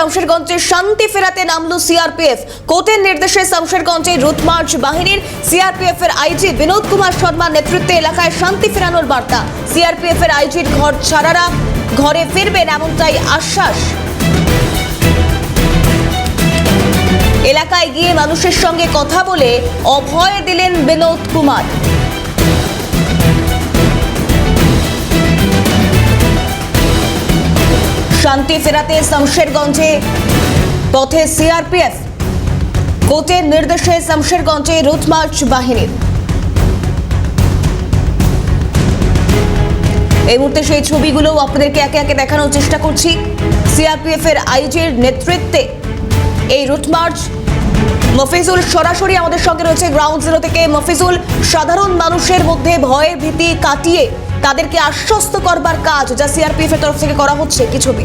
শমশেরগঞ্জে শান্তি ফেরাতে নামলো সিআরপিএফ। কোর্টের নির্দেশে শমশেরগঞ্জে রুট মার্চ বাহিনীর সিআরপিএফ এর আইজি বিনোদ কুমার শর্মার নেতৃত্বে এলাকায় শান্তি ফেরানোর বার্তা। সিআরপিএফ এর আইজির ঘর ছাড়ারা ঘরে ফিরবেন এমনটাই আশ্বাস। এলাকায় গিয়ে মানুষের সঙ্গে কথা বলে অভয় দিলেন বিনোদ কুমার। শান্তি ফেরাতে শমশেরগঞ্জে পথে সিআরপিএফ। কোর্টের নির্দেশে শমশেরগঞ্জে রুট মার্চ বাহিনীর। এই মুহূর্তে সেই ছবিগুলো আপনাদেরকে একে একে দেখানোর চেষ্টা করছি। সিআরপিএফ এর আইজির নেতৃত্বে এই রুট মার্চ। মফিজুল সরাসরি আমাদের সঙ্গে রয়েছে গ্রাউন্ড জিরো থেকে। মফিজুল, সাধারণ মানুষের মধ্যে ভয়ের ভীতি কাটিয়ে তাদেরকে আশ্বস্ত করবার কাজ যা সিআরপিএফ এর তরফ থেকে করা হচ্ছে, কি ছবি?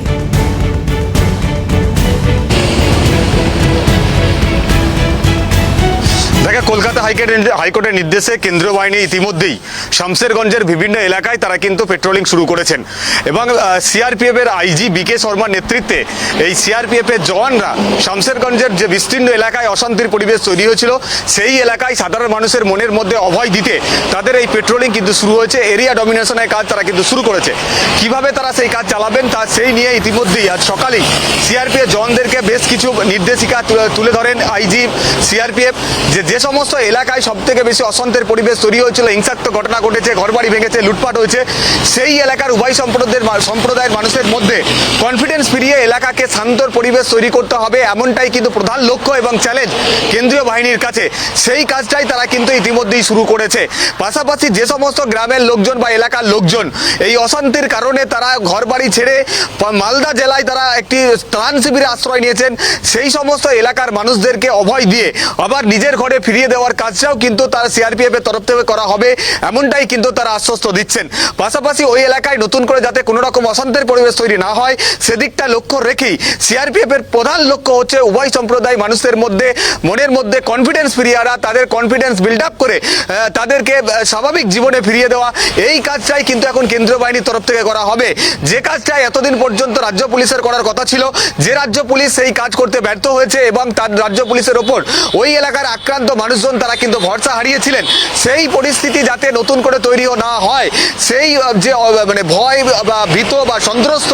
দেখা কলকাতা হাইকোর্টের নির্দেশে কেন্দ্রীয় বাহিনী ইতিমধ্যেই শমশেরগঞ্জের বিভিন্ন এলাকায় তারা কিন্তু পেট্রোলিং শুরু করেছেন এবং সিআরপিএফ এর আইজি বিকে শর্মার নেতৃত্বে এই সিআরপিএফ এর জওয়ানরা শমশেরগঞ্জের যে বিস্তীর্ণ এলাকায় অশান্তির পরিবেশ তৈরি হয়েছিল সেই এলাকায় সাধারণ মানুষের মনের মধ্যে অভয় দিতে তাদের এই পেট্রোলিং কিন্তু শুরু হয়েছে। এরিয়া ডমিনেশনের কাজ তারা কিন্তু শুরু করেছে। কিভাবে তারা সেই কাজ চালাবেন তা সেই নিয়ে ইতিমধ্যেই আজ সকালেই সিআরপিএফ জওয়ানদেরকে বেশ কিছু নির্দেশিকা তুলে ধরেন আইজি সিআরপিএফ। যে সমস্ত এলাকায় সব থেকে বেশি অশান্তির পরিবেশ তৈরি হয়েছিল, হিংসাত্মক ঘটনা ঘটেছে, ঘরবাড়ি ভেঙেছে, লুটপাট হয়েছে, সেই এলাকার উভয় সম্প্রদায়ের মানুষের মধ্যে কনফিডেন্স ফিরিয়ে এলাকাকে শান্তর পরিবেশ তৈরি করতে হবে, এমনটাই কিন্তু প্রধান লক্ষ্য এবং চ্যালেঞ্জ কেন্দ্রীয় বাহিনীর কাছে। সেই কাজটাই তারা কিন্তু ইতিমধ্যেই শুরু করেছে। পাশাপাশি যে সমস্ত গ্রামের লোকজন বা এলাকার লোকজন এই অশান্তির কারণে তারা ঘরবাড়ি ছেড়ে মালদা জেলায় তারা একটি ত্রাণ শিবিরে আশ্রয় নিয়েছেন, সেই সমস্ত এলাকার মানুষদেরকে অভয় দিয়ে আবার নিজের ঘরে ফিরিয়ে দেওয়ার কাজটাও কিন্তু তারা সিআরপিএফ এর তরফ থেকে করা হবে, এমনটাই কিন্তু তারা আশ্বস্ত দিচ্ছেন। পাশাপাশি ওই এলাকায় নতুন করে যাতে কোনো রকম অশান্তির পরিবেশ তৈরি না হয় সেদিকটা লক্ষ্য রেখেই সিআরপিএফ এর প্রধান লক্ষ্য হচ্ছে উভয় সম্প্রদায় মানুষের মধ্যে মনের মধ্যে কনফিডেন্স ফিরিয়ে আনা, তাদের কনফিডেন্স বিল্ড আপ করে তাদেরকে স্বাভাবিক জীবনে ফিরিয়ে দেওয়া। এই কাজটাই কিন্তু এখন কেন্দ্রীয় বাহিনীর তরফ থেকে করা হবে। যে কাজটা এতদিন পর্যন্ত রাজ্য পুলিশের করার কথা ছিল, যে রাজ্য পুলিশ সেই কাজ করতে ব্যর্থ হয়েছে এবং তার রাজ্য পুলিশের ওপর ওই এলাকার আক্রান্ত মানুষজন তারা কিন্তু ভরসা হারিয়েছিলেন, সেই পরিস্থিতি যাতে নতুন করে তৈরিও না হয়, সেই যে মানে ভয় বা ভীত বা সন্ত্রস্ত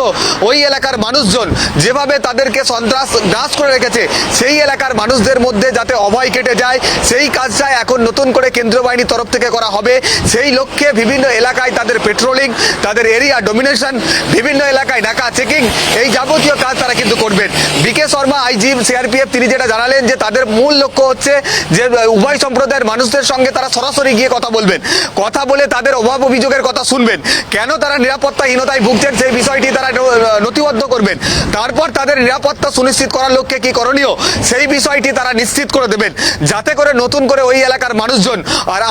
ওই এলাকার মানুষজন যেভাবে তাদেরকে সন্ত্রাস গ্রাস করে রেখেছে, সেই এলাকার মানুষদের মধ্যে যাতে অভয় কেটে যায়, সেই কাজটা এখন নতুন করে কেন্দ্রীয় বাহিনীর তরফ থেকে করা হবে। সেই লক্ষ্যে বিভিন্ন এলাকায় তাদের পেট্রোলিং, তাদের এরিয়া ডমিনেশন, বিভিন্ন এলাকায় নাকা চেকিং, এই যাবতীয় কাজ তারা কিন্তু করবেন। বিকে শর্মা আইজি সিআরপিএফ তিনি যেটা জানালেন যে তাদের মূল লক্ষ্য হচ্ছে যে উভয় সম্প্রদায়ের মানুষদের সঙ্গে তারা সরাসরি গিয়ে কথা বলবেন, কথা বলে তাদের অভাব অভিযোগের কথা শুনবেন, কেন তারা নিরাপত্তাহীনতায় ভুগছেন সেই বিষয়টি তারা নথিবদ্ধ করবেন, তারপর তাদের নিরাপত্তা সুনিশ্চিত করার লক্ষ্যে কি করণীয় সেই বিষয়টি তারা নিশ্চিত করে দেবেন, যাতে করে নতুন করে ওই এলাকার মানুষজন আর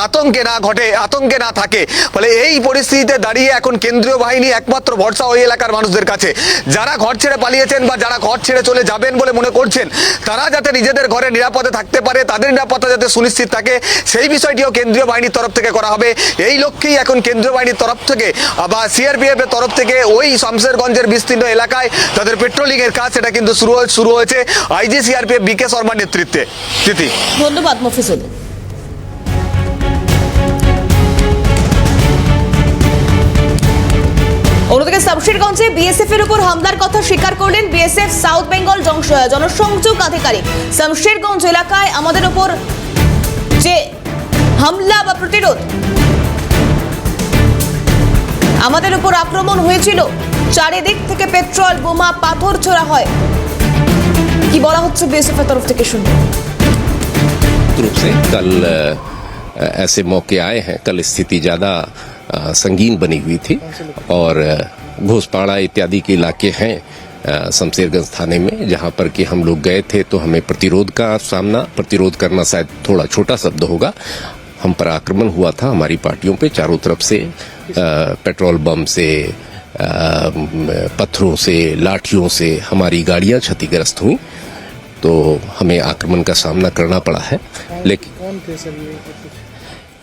আতঙ্কে না থাকে। ফলে এই পরিস্থিতিতে দাঁড়িয়ে এখন কেন্দ্রীয় বাহিনী একমাত্র ভরসা ওই এলাকার মানুষদের কাছে, যারা ঘর ছেড়ে পালিয়েছেন বা যারা ঘর ছেড়ে চলে যাবেন বলে মনে করছেন, তারা যাতে নিজেদের ঘরে নিরাপদে থাকতে পারে, তাদের নিরাপত্তা যাতে সুনিশ্চিত থাকে, সেই বিষয়টিও কেন্দ্রীয় বাহিনীর তরফ থেকে করা হবে। এই লক্ষ্যেই এখন কেন্দ্রীয় বাহিনীর তরফ থেকে বা সিআরপিএফ এর তরফ থেকে ওই শমশেরগঞ্জের বিস্তীর্ণ এলাকায় তাদের পেট্রোলিং এর কাজ সেটা কিন্তু শুরু হয়েছে আইজি সিআরপিএফ বিকে শর্মার নেতৃত্বে। ধন্যবাদ মফিজুল। অন্যদিকে শমশেরগঞ্জে বিএসএফ এর উপর হামলার কথা স্বীকার করলেন বিএসএফ সাউথ বেঙ্গল জনসংযোগ আধিকারিক। শমশেরগঞ্জ এলাকায় আমাদের উপর যে হামলা বা প্রতিরোধ, আমাদের উপর আক্রমণ হয়েছিল, চারিদিক থেকে পেট্রোল বোমা পাথর ছোড়া হয়, কি বলা হচ্ছে বিএসএফ এর তরফ থেকে শুনুন। रूप से कल ऐसे मौके आए हैं, कल स्थिति ज्यादा संगीन बनी हुई थी और घोसपाड़ा इत्यादि के इलाके हैं शमशेरगंज थाने में, जहां पर कि हम लोग गए थे तो हमें प्रतिरोध करना शायद थोड़ा छोटा शब्द होगा, हम पर आक्रमण हुआ था हमारी पार्टियों पे चारों तरफ से, पेट्रोल बम से, पत्थरों से, लाठियों से हमारी गाड़ियां क्षतिग्रस्त हुई, तो हमें आक्रमण का सामना करना पड़ा है। लेकिन कौन थे सर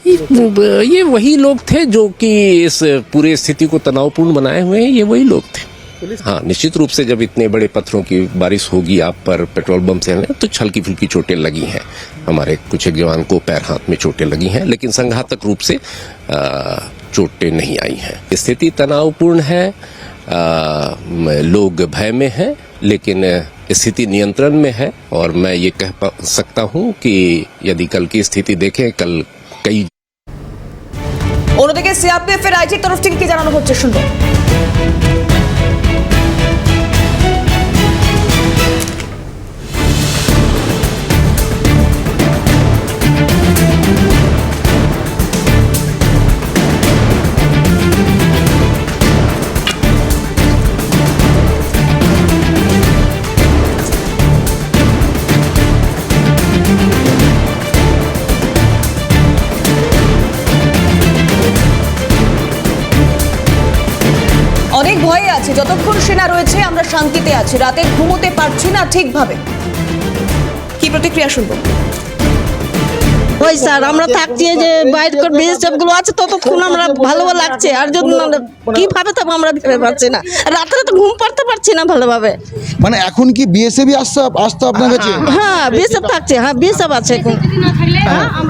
ये वही लोग थे जो कि इस पूरे स्थिति को तनावपूर्ण बनाए हुए हैं, ये वही लोग थे। हाँ, निश्चित रूप से जब इतने बड़े पत्थरों की बारिश होगी आप पर पेट्रोल बम से तो हल्की फुल्की चोटें लगी हैं। हमारे कुछ एक जवान को पैर हाथ में चोटें लगी हैं, लेकिन संघातक रूप से चोटें नहीं आई हैं। स्थिति तनावपूर्ण है, लोग भय में हैं, लेकिन स्थिति नियंत्रण में है। और मैं ये कह सकता हूं कि यदि कल की स्थिति देखें, कल कई অন্যদিকে সিআরপিএফ এর আইজির তরফ থেকে কি জানানো হচ্ছে শুনবো। অনেক ভয়ে আছে, যতক্ষণ সেনা রয়েছে আমরা শান্তিতে আছি, রাতে ঘুমোতে পারছি না ঠিকভাবে। কি প্রতিক্রিয়া শুনবো? ওই স্যার আমরা থাকছি যে বাইর বিএসএফ গুলো আছে ততক্ষণ আমরা ভালো লাগছে, আর যদি কিভাবে তবে আমরা ভেবে পাচ্ছি না, রাত্রে তো ঘুম পাড়তে পারছি না ভালোভাবে। মানে এখন কি বিএসএফই আসতো আপনার কাছে? হ্যাঁ বিএসএফ থাকছে, হ্যাঁ বিএসএফ আছে এখন।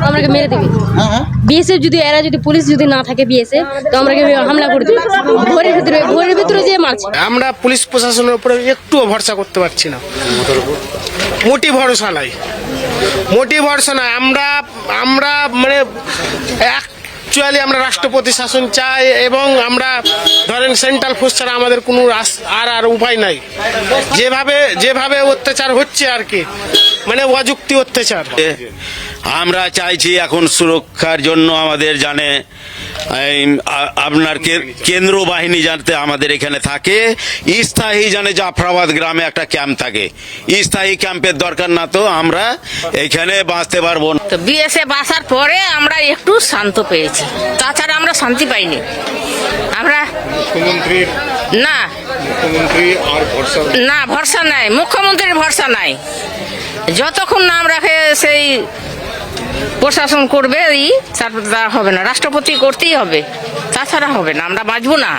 আমাকে মেরে দেবে হ্যাঁ বিএসএফ, যদি এরা যদি পুলিশ যদি না থাকে বিএসএফ তো আমাকে হামলা করে দেবে ঘরের ভিতরে যে মারছে। আমরা পুলিশ প্রশাসনের উপরে একটুও ভরসা করতে পারছি না, মোটি ভরসা নাই। আমরা মানে অ্যাকচুয়ালি আমরা রাষ্ট্রপতি শাসন চাই, এবং আমরা ধরেন সেন্ট্রাল ফোর্স ছাড়া আমাদের কোনো আর উপায় নাই। যেভাবে অত্যাচার হচ্ছে আর কি, মানে অযুক্তি অত্যাচার। আমরা চাইছি এখন সুরক্ষার জন্য আমাদের জানে আপনার কেন্দ্র বাহিনী যাতে আমাদের এখানে থাকে, স্থায়ী জানে জাফরাবাদ গ্রামে একটা ক্যাম্প থাকে, স্থায়ী ক্যাম্পের দরকার না তো আমরা এখানে বাঁচতে পারবো না। তো বিএসএফ আসার পরে আমরা একটু শান্ত পেয়েছি, তাছাড়া আমরা শান্তি পাইনি। আমরা না ভরসা নাই, মুখ্যমন্ত্রীর ভরসা নাই। যতক্ষণ নাম রাখে সেই প্রশাসন করবে, তারপর হবে না, রাষ্ট্রপতি করতেই হবে, তাছাড়া হবে না, আমরা বাঁচবো না।